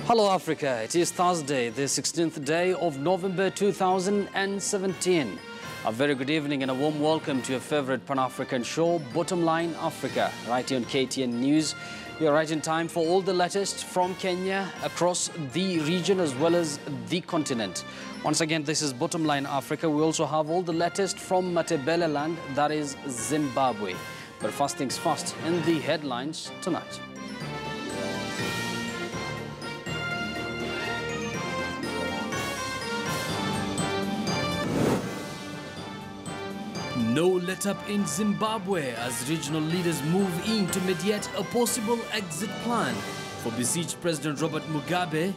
Hello Africa, it is Thursday, the 16th day of November 2017. A very good evening and a warm welcome to your favorite Pan-African show, Bottomline Africa, right here on KTN News. You're right in time for all the latest from Kenya, across the region as well as the continent. Once again, this is Bottomline Africa. We also have all the latest from Matebele land, that is Zimbabwe. But first things first, in the headlines tonight. No let-up in Zimbabwe as regional leaders move in to mediate a possible exit plan for besieged President Robert Mugabe.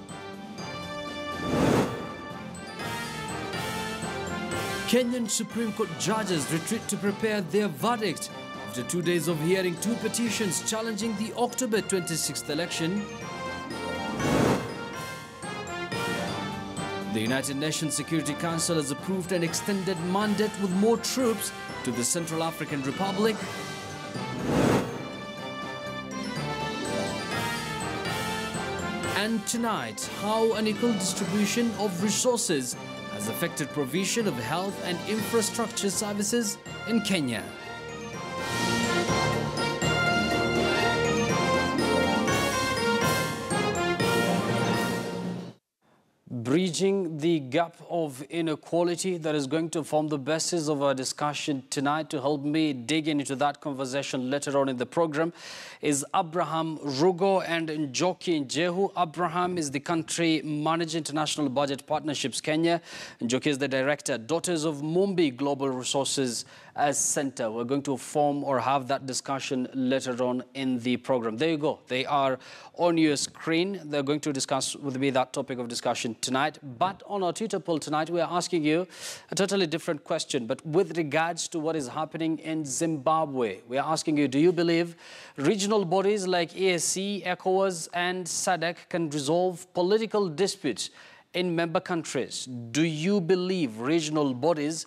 Kenyan Supreme Court judges retreat to prepare their verdict after 2 days of hearing 2 petitions challenging the October 26th election. The United Nations Security Council has approved an extended mandate with more troops to the Central African Republic. And tonight, how unequal distribution of resources has affected provision of health and infrastructure services in Kenya. Bridging the gap of inequality, that is going to form the basis of our discussion tonight. To help me dig into that conversation later on in the program is Abraham Rugo and Njoki Njehu. Abraham is the country manager, International Budget Partnerships Kenya. Njoki is the director, Daughters of Mumbi Global Resources Center. We're going to form or have that discussion later on in the program. There you go. They are on your screen. They're going to discuss with me that topic of discussion tonight. But on our Twitter poll tonight, we are asking you a totally different question. But with regards to what is happening in Zimbabwe, we are asking you, do you believe regional bodies like EAC, ECOWAS and SADC can resolve political disputes in member countries? Do you believe regional bodies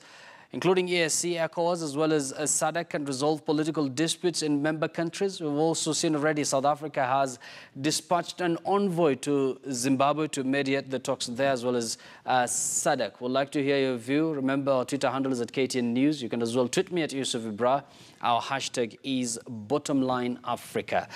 including EAC, ECOWAS, as well as SADC, can resolve political disputes in member countries? We've also seen already South Africa has dispatched an envoy to Zimbabwe to mediate the talks there, as well as SADC. We'd like to hear your view. Remember, our Twitter handle is at KTN News. You can as well tweet me at Yusuf Ibra. Our hashtag is Bottomline Africa.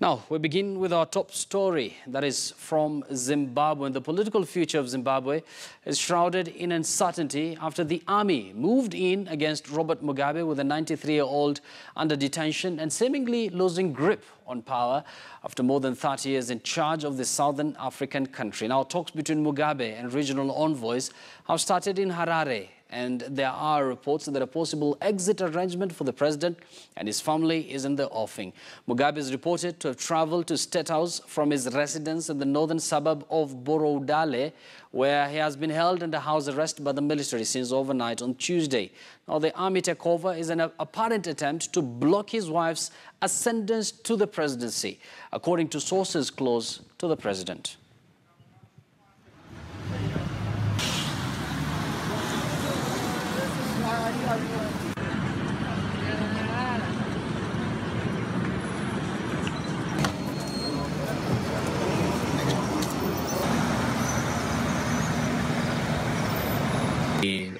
Now, we begin with our top story, that is from Zimbabwe. And the political future of Zimbabwe is shrouded in uncertainty after the army moved in against Robert Mugabe with a 93-year-old under detention and seemingly losing grip on power after more than 30 years in charge of the southern African country. Now, talks between Mugabe and regional envoys have started in Harare. And there are reports that a possible exit arrangement for the president and his family is in the offing. Mugabe is reported to have traveled to State House from his residence in the northern suburb of Borodale, where he has been held under house arrest by the military since overnight on Tuesday. Now, the army takeover is an apparent attempt to block his wife's ascendance to the presidency, according to sources close to the president.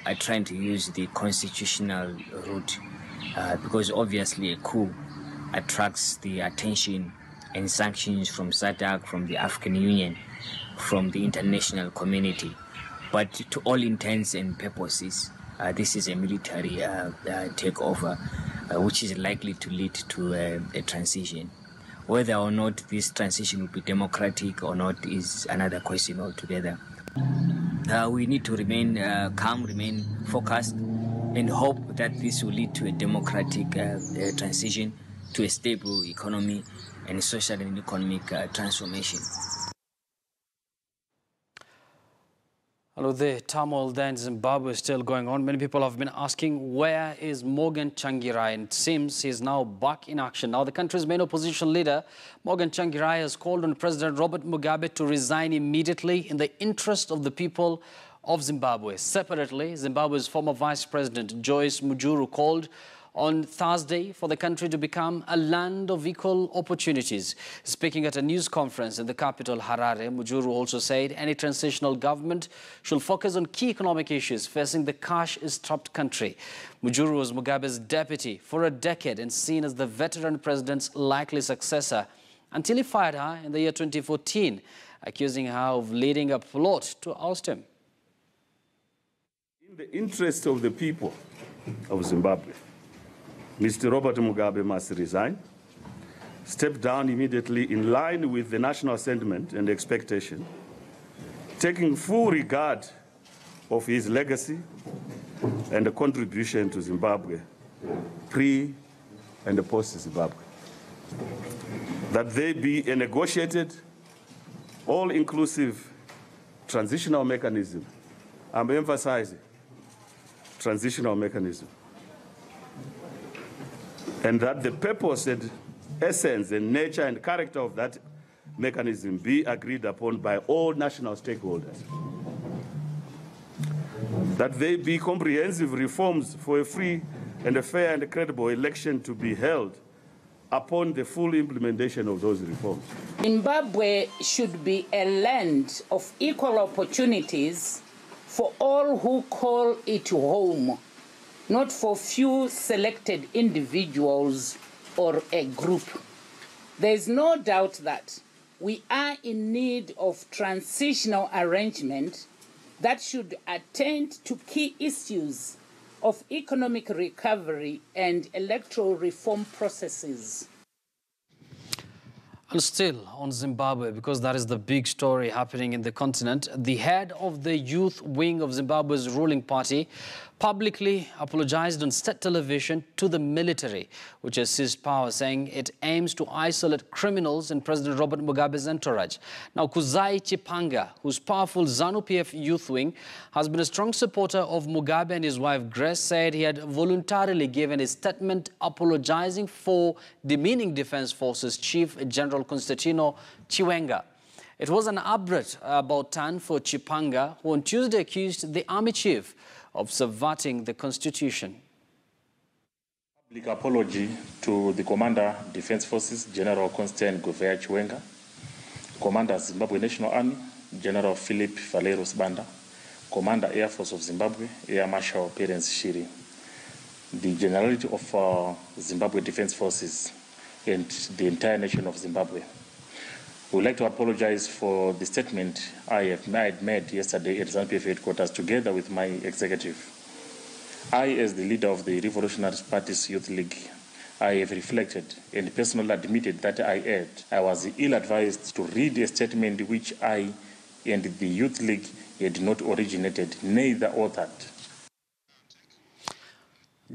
I try to use the constitutional route because obviously a coup attracts the attention and sanctions from SADC, from the African Union, from the international community. But to all intents and purposes, this is a military takeover, which is likely to lead to a transition. Whether or not this transition will be democratic or not is another question altogether. We need to remain calm, remain focused, and hope that this will lead to a democratic transition, to a stable economy and social and economic transformation. Hello, the turmoil there in Zimbabwe is still going on. Many people have been asking, where is Morgan Tsvangirai? And it seems he's now back in action. Now, the country's main opposition leader, Morgan Tsvangirai, has called on President Robert Mugabe to resign immediately in the interest of the people of Zimbabwe. Separately, Zimbabwe's former Vice President, Joyce Mujuru, called on Thursday for the country to become a land of equal opportunities. Speaking at a news conference in the capital, Harare, Mujuru also said any transitional government should focus on key economic issues facing the cash-strapped country. Mujuru was Mugabe's deputy for a decade and seen as the veteran president's likely successor until he fired her in the year 2014, accusing her of leading a plot to oust him. In the interest of the people of Zimbabwe, Mr. Robert Mugabe must resign, step down immediately in line with the national sentiment and expectation, taking full regard of his legacy and the contribution to Zimbabwe, pre and post-Zimbabwe. That there be a negotiated, all-inclusive transitional mechanism. I'm emphasizing transitional mechanism. And that the purpose and essence and nature and character of that mechanism be agreed upon by all national stakeholders. That there be comprehensive reforms for a free and a fair and a credible election to be held upon the full implementation of those reforms. Zimbabwe should be a land of equal opportunities for all who call it home, not for few selected individuals or a group. There is no doubt that we are in need of transitional arrangement that should attend to key issues of economic recovery and electoral reform processes. And still on Zimbabwe, because that is the big story happening in the continent, the head of the youth wing of Zimbabwe's ruling party publicly apologized on state television to the military, which has seized power, saying it aims to isolate criminals in President Robert Mugabe's entourage. Now, Kuzai Chipanga, whose powerful ZANU-PF youth wing has been a strong supporter of Mugabe and his wife Grace, said he had voluntarily given a statement apologizing for demeaning Defense Forces Chief General Constantino Chiwenga. It was an abrupt about turn for Chipanga, who on Tuesday accused the army chief of subverting the constitution. Public apology to the Commander, Defense Forces, General Constant Govea Chiwenga, Commander, Zimbabwe National Army, General Philip Valeros Banda, Commander, Air Force of Zimbabwe, Air Marshal Perence Shiri, the Generality of Zimbabwe Defense Forces, and the entire nation of Zimbabwe. We would like to apologize for the statement I had made yesterday at ZANU-PF headquarters together with my executive. I, as the leader of the Revolutionary Party's Youth League, I have reflected and personally admitted that I was ill-advised to read a statement which I and the Youth League had not originated, neither authored.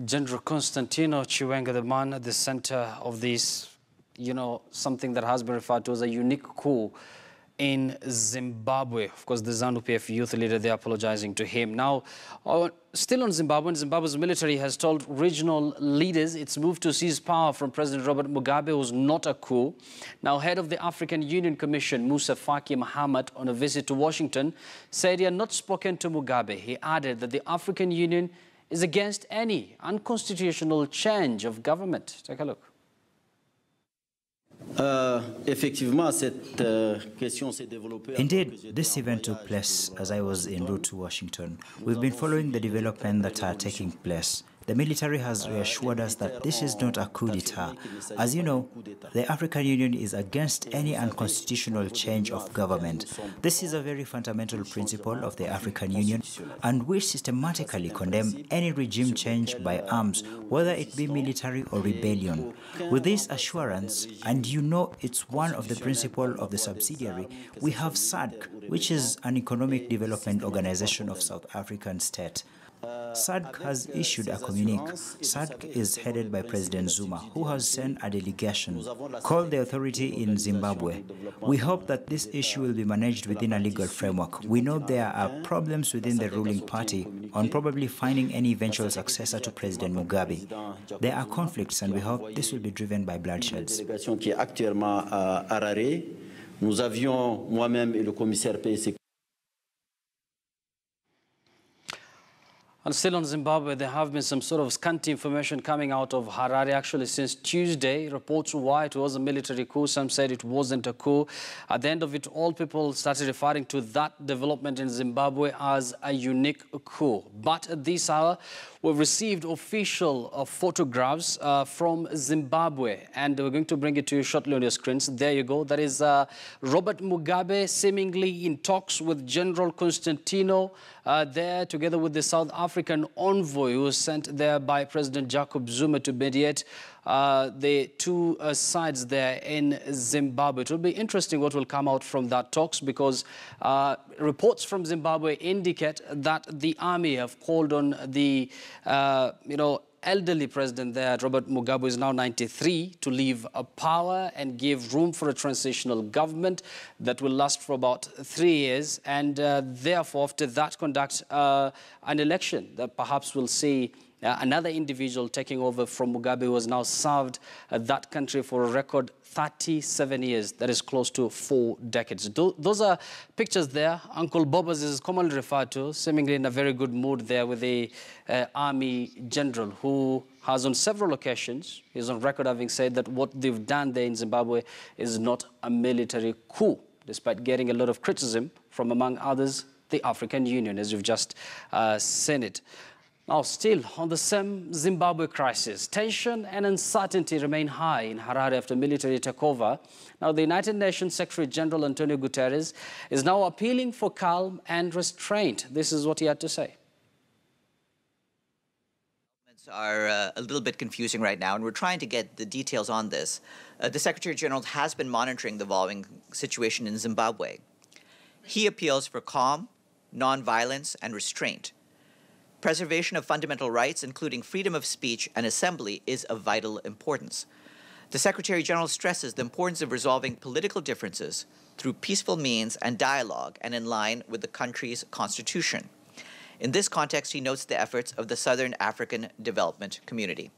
General Constantino Chiwenga, the man at the center of this, something that has been referred to as a unique coup in Zimbabwe. Of course, the ZANU-PF youth leader, they're apologizing to him. Now, still on Zimbabwe, Zimbabwe's military has told regional leaders its move to seize power from President Robert Mugabe was not a coup. Now, head of the African Union Commission, Musa Faki Mahamat, on a visit to Washington, said he had not spoken to Mugabe. He added that the African Union is against any unconstitutional change of government. Take a look. Indeed, this event took place as I was en route to Washington. We've been following the developments that are taking place. The military has reassured us that this is not a coup d'etat. As you know, the African Union is against any unconstitutional change of government. This is a very fundamental principle of the African Union, and we systematically condemn any regime change by arms, whether it be military or rebellion. With this assurance, and it's one of the principles of the subsidiary, we have SADC, which is an economic development organization of South African state. SADC has issued a communique. SADC is headed by President Zuma, who has sent a delegation called the authority in Zimbabwe. We hope that this issue will be managed within a legal framework. We know there are problems within the ruling party on probably finding any eventual successor to President Mugabe. There are conflicts, and we hope this will be driven by bloodsheds. Nous avions, moi-même et le commissaire PSC. And still on Zimbabwe, there have been some sort of scanty information coming out of Harare actually since Tuesday. Reports why it was a military coup. Some said it wasn't a coup. At the end of it all, people started referring to that development in Zimbabwe as a unique coup. But at this hour, we've received official photographs from Zimbabwe, and we're going to bring it to you shortly on your screens. There you go. That is Robert Mugabe seemingly in talks with General Constantino there, together with the South African envoy who was sent there by President Jacob Zuma to mediate the two sides there in Zimbabwe. It will be interesting what will come out from that talks, because reports from Zimbabwe indicate that the army have called on the, elderly president there, Robert Mugabe, is now 93, to leave power and give room for a transitional government that will last for about 3 years, and therefore after that conduct an election that perhaps will see another individual taking over from Mugabe, who has now served that country for a record 37 years. That is close to 4 decades. Those are pictures there. Uncle Bob, as is commonly referred to, seemingly in a very good mood there with the army general, who has on several occasions, he's on record having said that what they've done there in Zimbabwe is not a military coup, despite getting a lot of criticism from, among others, the African Union, as you've just seen it. Now, still on the same Zimbabwe crisis, tension and uncertainty remain high in Harare after military takeover. Now, the United Nations Secretary General Antonio Guterres is now appealing for calm and restraint. This is what he had to say. Are a little bit confusing right now, and we're trying to get the details on this. The Secretary General has been monitoring the evolving situation in Zimbabwe. He appeals for calm, non-violence, and restraint. Preservation of fundamental rights, including freedom of speech and assembly, is of vital importance. The Secretary General stresses the importance of resolving political differences through peaceful means and dialogue, and in line with the country's constitution. In this context, he notes the efforts of the Southern African Development Community.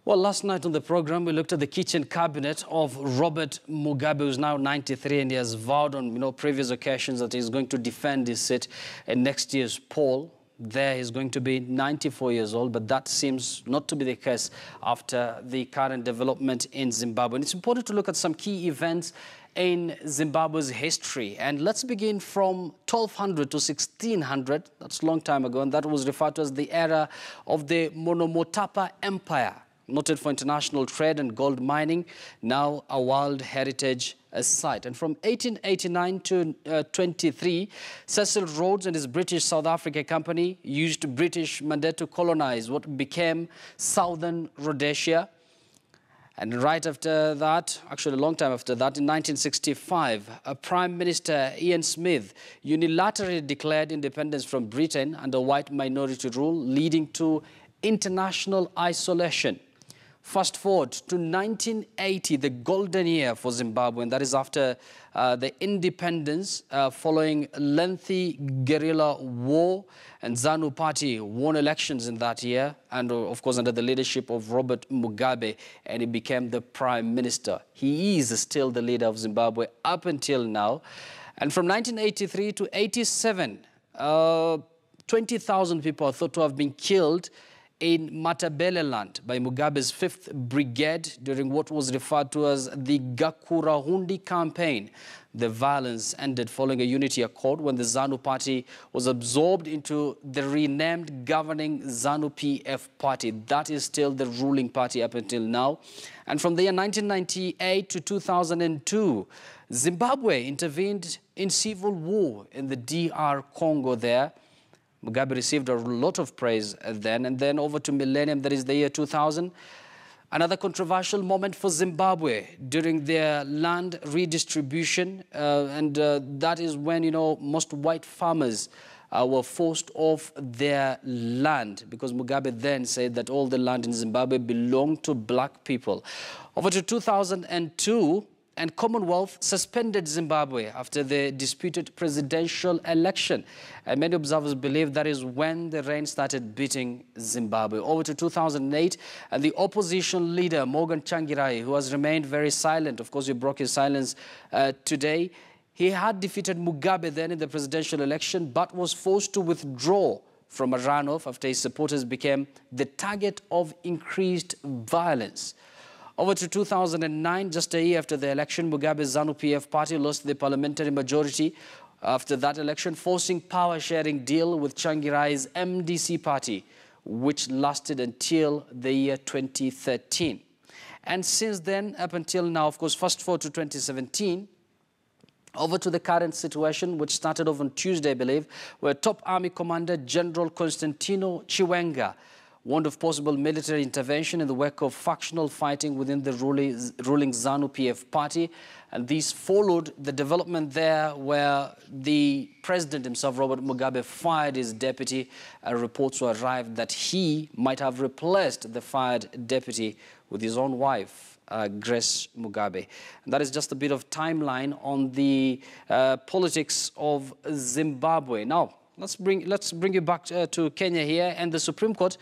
Well, last night on the program, we looked at the kitchen cabinet of Robert Mugabe, who's now 93, and he has vowed on previous occasions that he's going to defend his seat in next year's poll. There he's going to be 94 years old, but that seems not to be the case after the current development in Zimbabwe. And it's important to look at some key events in Zimbabwe's history. And let's begin from 1200 to 1600. That's a long time ago, and that was referred to as the era of the Monomotapa Empire, noted for international trade and gold mining, now a World Heritage Site. And from 1889 to 23, Cecil Rhodes and his British South Africa Company used British mandate to colonize what became Southern Rhodesia. And right after that, actually a long time after that, in 1965, Prime Minister Ian Smith unilaterally declared independence from Britain under white minority rule, leading to international isolation. Fast forward to 1980, the golden year for Zimbabwe, and that is after the independence following lengthy guerrilla war, and ZANU party won elections in that year, and of course under the leadership of Robert Mugabe, and he became the prime minister. He is still the leader of Zimbabwe up until now. And from 1983 to 87, 20,000 people are thought to have been killed in Matabeleland by Mugabe's 5th Brigade during what was referred to as the Gakurahundi campaign. The violence ended following a unity accord when the ZANU party was absorbed into the renamed governing ZANU-PF party. That is still the ruling party up until now. And from the year 1998 to 2002, Zimbabwe intervened in civil war in the DR Congo there. Mugabe received a lot of praise then, and then over to millennium, that is the year 2000. Another controversial moment for Zimbabwe during their land redistribution, and that is when, most white farmers were forced off their land, because Mugabe then said that all the land in Zimbabwe belonged to black people. Over to 2002, and Commonwealth suspended Zimbabwe after the disputed presidential election. And many observers believe that is when the rain started beating Zimbabwe. Over to 2008, and the opposition leader, Morgan Tsvangirai, who has remained very silent, of course, he broke his silence today, He had defeated Mugabe then in the presidential election, but was forced to withdraw from a runoff after his supporters became the target of increased violence. Over to 2009, just a year after the election, Mugabe's ZANU-PF party lost the parliamentary majority after that election, forcing power-sharing deal with Tsvangirai's MDC party, which lasted until the year 2013. And since then, up until now, of course, fast forward to 2017, over to the current situation, which started off on Tuesday, I believe, where top army commander General Constantino Chiwenga warned of possible military intervention in the wake of factional fighting within the ruling ZANU-PF party. And this followed the development there where the president himself, Robert Mugabe, fired his deputy. Reports were arrived that he might have replaced the fired deputy with his own wife, Grace Mugabe. And that is just a bit of timeline on the politics of Zimbabwe. Now, let's bring you back to Kenya here, and the Supreme Court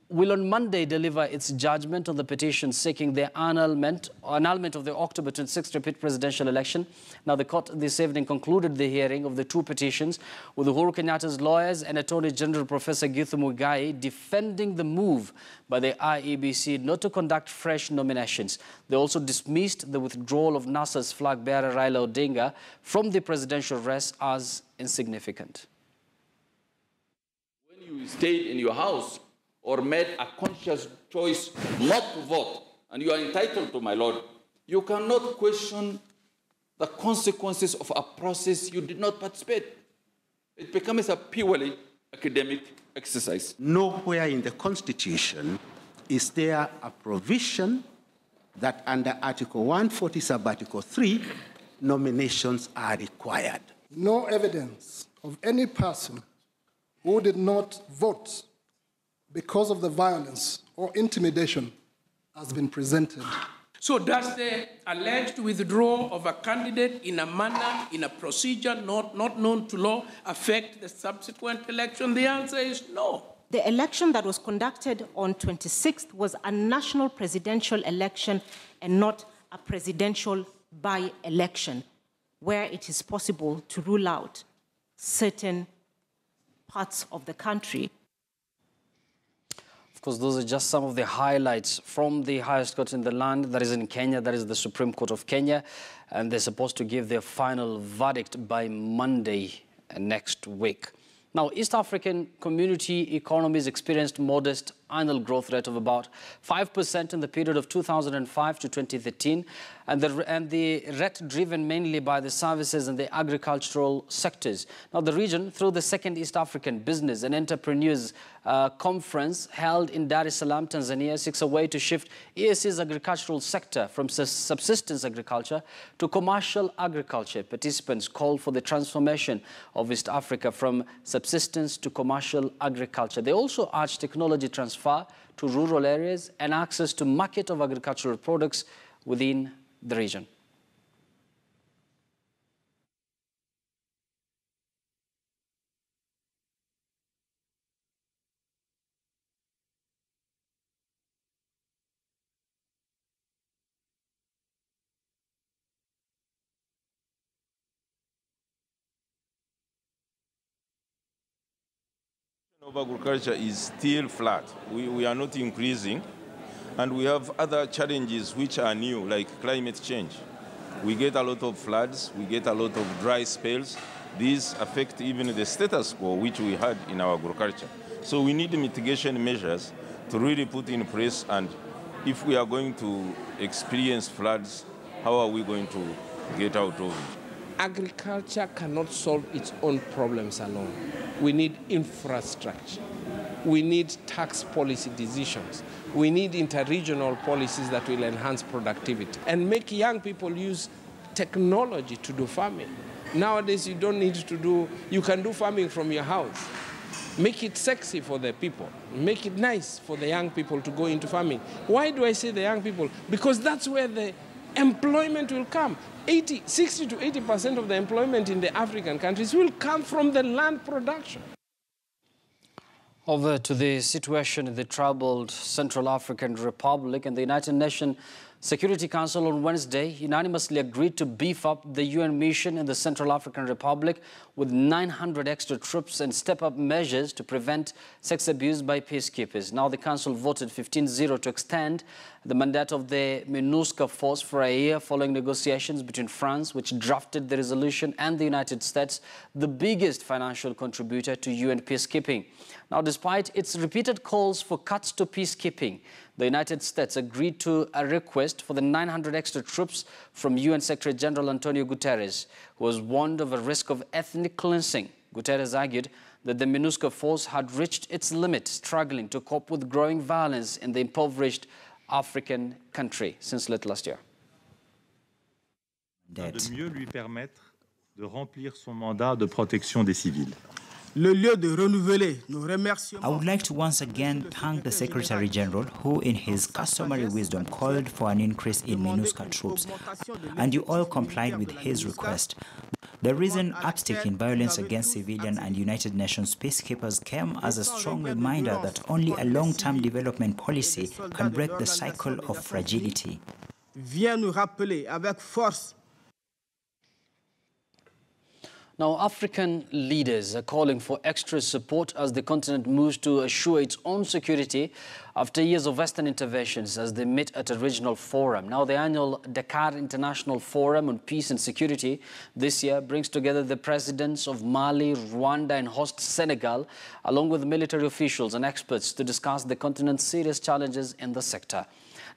will on Monday deliver its judgment on the petition seeking the annulment of the October 26th repeat presidential election. Now, the court this evening concluded the hearing of the two petitions, with Uhuru Kenyatta's lawyers and Attorney General Professor Githu Muigai defending the move by the IEBC not to conduct fresh nominations. They also dismissed the withdrawal of NASA's flag bearer Raila Odinga from the presidential race as insignificant. When you stayed in your house or made a conscious choice not to vote, and you are entitled to, my lord, you cannot question the consequences of a process you did not participate. It becomes a purely academic exercise. Nowhere in the Constitution is there a provision that under Article 140 sub-Article 3, nominations are required. No evidence of any person who did not vote because of the violence or intimidation has been presented. So does the alleged withdrawal of a candidate in a manner, in a procedure not known to law affect the subsequent election? The answer is no. The election that was conducted on 26th was a national presidential election and not a presidential by-election, where it is possible to rule out certain parts of the country. Of course, those are just some of the highlights from the highest court in the land, that is in Kenya, that is the Supreme Court of Kenya, and they're supposed to give their final verdict by Monday next week. Now, East African community economies experienced modest annual growth rate of about 5% in the period of 2005 to 2013, and the rate driven mainly by the services and the agricultural sectors. Now, the region, through the second East African Business and Entrepreneurs Conference held in Dar es Salaam, Tanzania, seeks a way to shift EAC's agricultural sector from subsistence agriculture to commercial agriculture. Participants called for the transformation of East Africa from subsistence to commercial agriculture. They also urged technology transfer to rural areas and access to market of agricultural products within the region. Of agriculture is still flat. We are not increasing, and we have other challenges which are new, like climate change. We get a lot of floods, we get a lot of dry spells. These affect even the status quo which we had in our agriculture. So we need mitigation measures to really put in place, and if we are going to experience floods, how are we going to get out of it? Agriculture cannot solve its own problems alone. We need infrastructure. We need tax policy decisions. We need interregional policies that will enhance productivity and make young people use technology to do farming. Nowadays, you can do farming from your house. Make it sexy for the people. Make it nice for the young people to go into farming. Why do I say the young people? Because that's where the employment will come. 60 to 80% of the employment in the African countries will come from the land production. Over to the situation in the troubled Central African Republic, and the United Nations Security Council on Wednesday unanimously agreed to beef up the UN mission in the Central African Republic with 900 extra troops and step up measures to prevent sex abuse by peacekeepers. Now the Council voted 15-0 to extend the mandate of the MINUSCA force for a year following negotiations between France, which drafted the resolution, and the United States, the biggest financial contributor to UN peacekeeping. Now, despite its repeated calls for cuts to peacekeeping, the United States agreed to a request for the 900 extra troops from UN Secretary General Antonio Guterres, who was warned of a risk of ethnic cleansing. Guterres argued that the MINUSCA force had reached its limit, struggling to cope with growing violence in the impoverished African country since late last year. De mieux lui permettre de remplir son mandat de protection des civils. I would like to once again thank the Secretary General, who in his customary wisdom called for an increase in MINUSCA troops, and you all complied with his request. The recent uptick in violence against civilian and United Nations peacekeepers came as a strong reminder that only a long-term development policy can break the cycle of fragility. Vient nous rappeler avec force. Now, African leaders are calling for extra support as the continent moves to assure its own security after years of Western interventions as they meet at a regional forum. Now, the annual Dakar International Forum on Peace and Security this year brings together the presidents of Mali, Rwanda and host Senegal, along with military officials and experts to discuss the continent's serious challenges in the sector.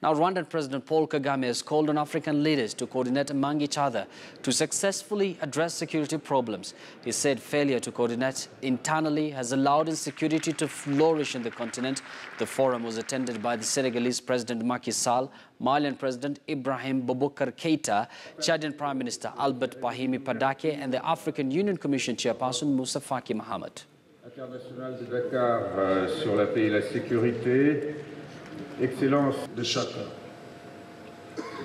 Now, Rwandan President Paul Kagame has called on African leaders to coordinate among each other to successfully address security problems. He said failure to coordinate internally has allowed insecurity to flourish in the continent. The forum was attended by the Senegalese President Macky Sall, Malian President Ibrahim Boubacar Keïta, Chadian Prime Minister Albert Bahimi Padake, and the African Union Commission Chairperson Moussa Faki Mohamed. International de Dakar sur la paix et la sécurité. Excellence de chacun.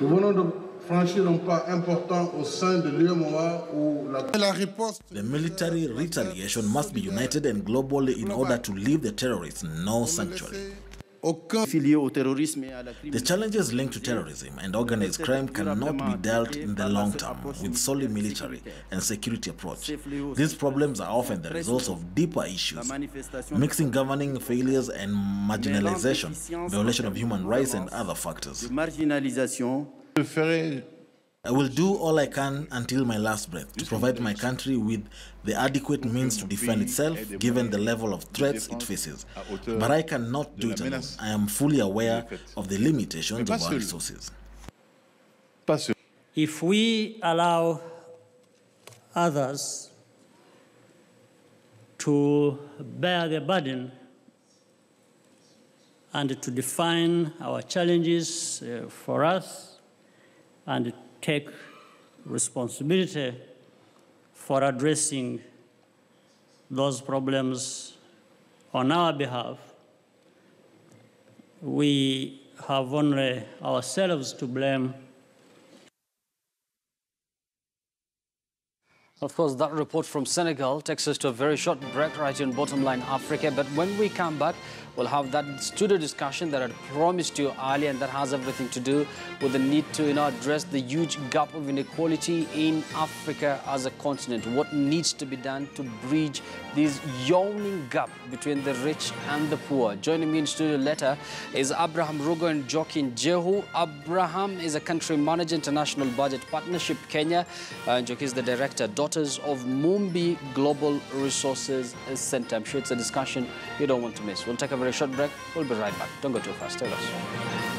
Nous venons de franchir un pas important au sein de l'UEMOA où la réponse. The military retaliation must be united and globally in order to leave the terrorists no sanctuary. The challenges linked to terrorism and organized crime cannot be dealt in the long term with solely military and security approach. These problems are often the result of deeper issues, mixing governing failures and marginalization, violation of human rights and other factors. I will do all I can until my last breath to provide my country with the adequate means to defend itself given the level of threats it faces. But I cannot do it alone. I am fully aware of the limitations of our resources. If we allow others to bear the burden and to define our challenges for us and take responsibility for addressing those problems on our behalf, we have only ourselves to blame. Of course, that report from Senegal takes us to a very short break right here on Bottomline Africa. But when we come back, we'll have that studio discussion that I promised you earlier, and that has everything to do with the need to address the huge gap of inequality in Africa as a continent. What needs to be done to bridge this yawning gap between the rich and the poor? Joining me in studio later is Abraham Rugo and Joaquin Jehu. Abraham is a country manager, International Budget Partnership Kenya, and Joaquin is the director, Daughters of Mumbi Global Resources Center. I'm sure it's a discussion you don't want to miss. We'll take a very short break. We'll be right back. Don't go too fast. Tell us.